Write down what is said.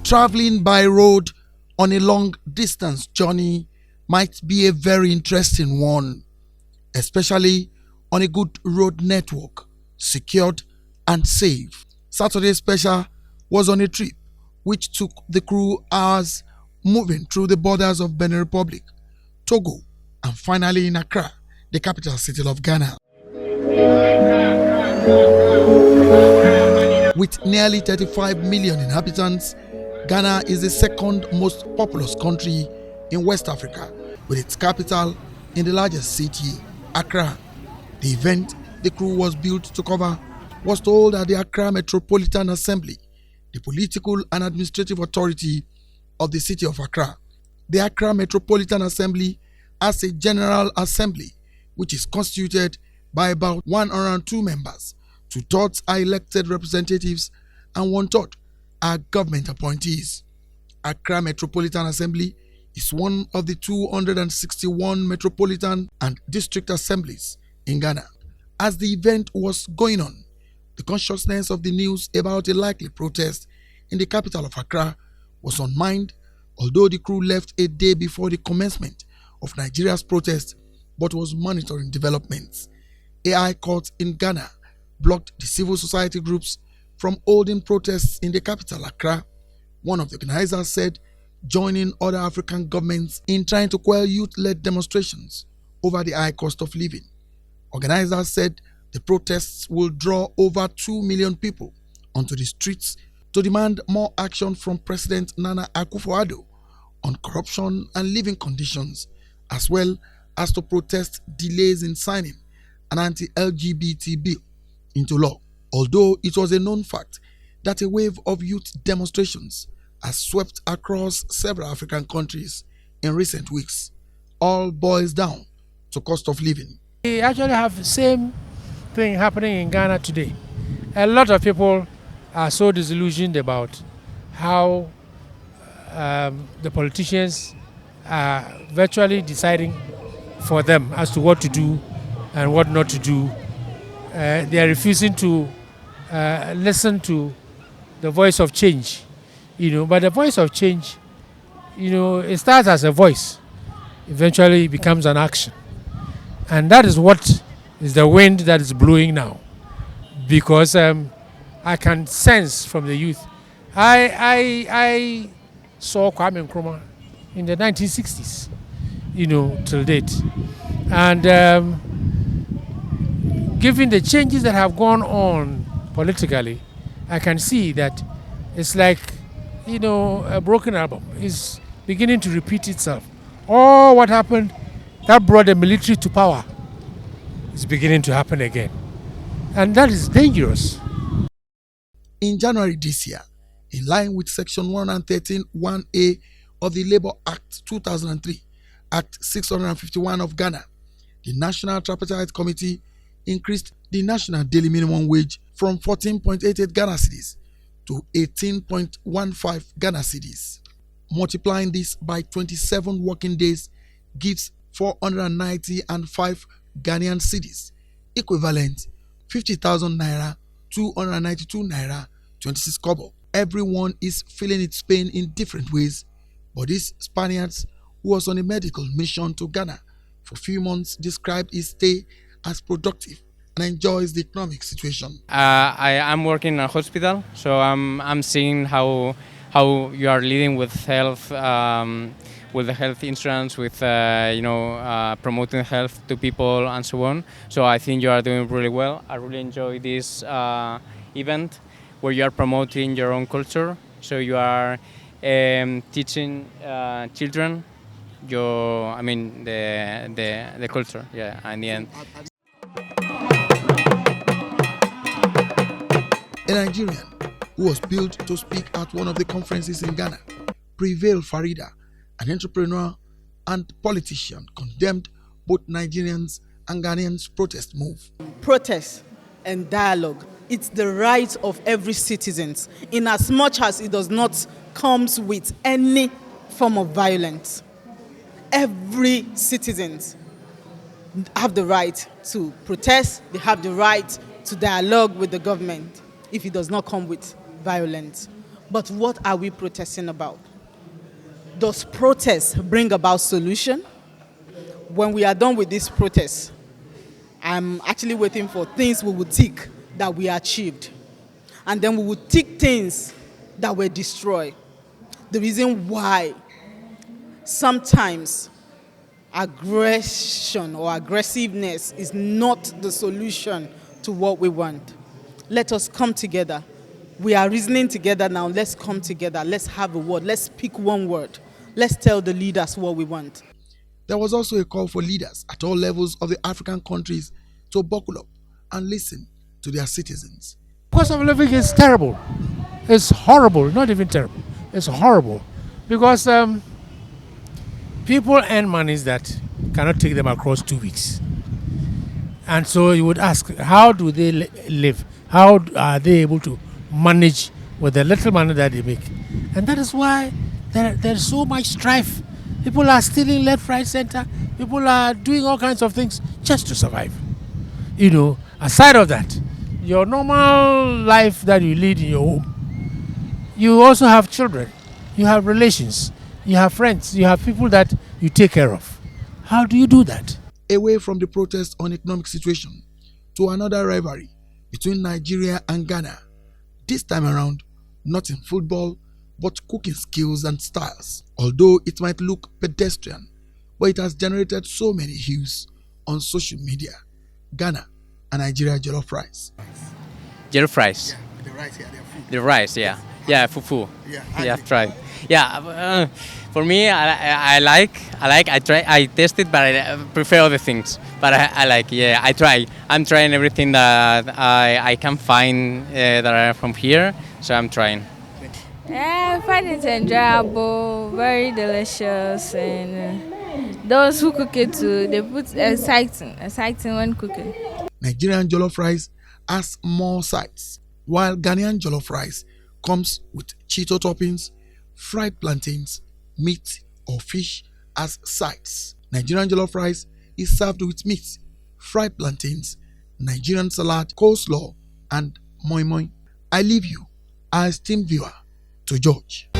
Traveling by road on a long distance journey might be a very interesting one, especially on a good road network, secured and safe. Saturday Special was on a trip which took the crew hours moving through the borders of Benin Republic, Togo, and finally in Accra, the capital city of Ghana. With nearly 35 million inhabitants, Ghana is the second most populous country in West Africa, with its capital in the largest city, Accra. The event the crew was built to cover was to hold at the Accra Metropolitan Assembly, the political and administrative authority of the city of Accra. The Accra Metropolitan Assembly has a General Assembly, which is constituted by about 102 members. Two-thirds are elected representatives and one-third are government appointees. Accra Metropolitan Assembly is one of the 261 metropolitan and district assemblies in Ghana. As the event was going on, the consciousness of the news about a likely protest in the capital of Accra was on mind, although the crew left a day before the commencement of Nigeria's protest but was monitoring developments. A high court in Ghana blocked the civil society groups from holding protests in the capital, Accra. One of the organizers said joining other African governments in trying to quell youth-led demonstrations over the high cost of living. Organizers said the protests will draw over 2 million people onto the streets to demand more action from President Nana Akufo-Addo on corruption and living conditions, as well as to protest delays in signing an anti-LGBT bill into law. Although it was a known fact that a wave of youth demonstrations has swept across several African countries in recent weeks, all boils down to cost of living. We actually have the same thing happening in Ghana today. A lot of people are so disillusioned about how the politicians are virtually deciding for them as to what to do and what not to do. They are refusing to listen to the voice of change, but the voice of change, it starts as a voice, eventually it becomes an action. And that is what is the wind that is blowing now, because I can sense from the youth. I saw Kwame Nkrumah in the 1960s, till date. And given the changes that have gone on politically, I can see that it's like, a broken album is beginning to repeat itself. All what happened that brought the military to power is beginning to happen again. And that is dangerous. In January this year, in line with Section 113 1A of the Labour Act 2003, Act 651 of Ghana, the National Tripartite Committee increased the national daily minimum wage from 14.88 Ghana cedis to 18.15 Ghana cedis. Multiplying this by 27 working days gives 495 Ghanaian cedis, equivalent 50,000 naira, 292 naira, 26 kobo. Everyone is feeling its pain in different ways, but this Spaniard who was on a medical mission to Ghana for a few months described his stay as productive and enjoys the economic situation. I'm working in a hospital, so I'm seeing how you are leading with health, with the health insurance, with promoting health to people and so on. So I think you are doing really well. I really enjoy this event where you are promoting your own culture. So you are teaching children the culture, in the end. A Nigerian who was billed to speak at one of the conferences in Ghana, Prevail Farida, an entrepreneur and politician, condemned both Nigerians and Ghanaians' protest move. Protest and dialogue, it's the right of every citizen, in as much as it does not come with any form of violence. Every citizen have the right to protest, they have the right to dialogue with the government if it does not come with violence. But what are we protesting about? Does protest bring about solution? When we are done with this protest, I'm actually waiting for things we will tick that we achieved. And then we will tick things that were destroyed. The reason why sometimes aggression or aggressiveness is not the solution to what we want. Let us come together. We are reasoning together now. Let's come together. Let's have a word. Let's speak one word. Let's tell the leaders what we want. There was also a call for leaders at all levels of the African countries to buckle up and listen to their citizens. Cost of living is terrible. It's horrible. Not even terrible. It's horrible because people earn monies that cannot take them across 2 weeks. And so you would ask, how do they live? How are they able to manage with the little money that they make? And that is why there's so much strife. People are stealing left, right, center. People are doing all kinds of things just to survive. You know, aside of that, your normal life that you lead in your home, you also have children, you have relations, you have friends, you have people that you take care of. How do you do that? Away from the protest on economic situation to another rivalry between Nigeria and Ghana. This time around, not in football, but cooking skills and styles. Although it might look pedestrian, but it has generated so many views on social media. Ghana and Nigeria jollof rice. Jollof rice. Yeah, the rice, yeah, their food. The rice, yeah. Yeah, fufu. Yeah, Yeah, I've tried. Yeah, for me, I try, I test it, but I prefer other things. But I like, yeah, I try. I'm trying everything that I can find that are from here, so I'm trying. I find it enjoyable, very delicious, and those who cook it too, they put exciting when cooking. Nigerian jollof rice has more sides, while Ghanaian jollof rice comes with Cheeto toppings, fried plantains, meat or fish as sides. Nigerian jollof rice is served with meat, fried plantains, Nigerian salad, coleslaw, and moi moi. I leave you, our esteemed viewer, to judge.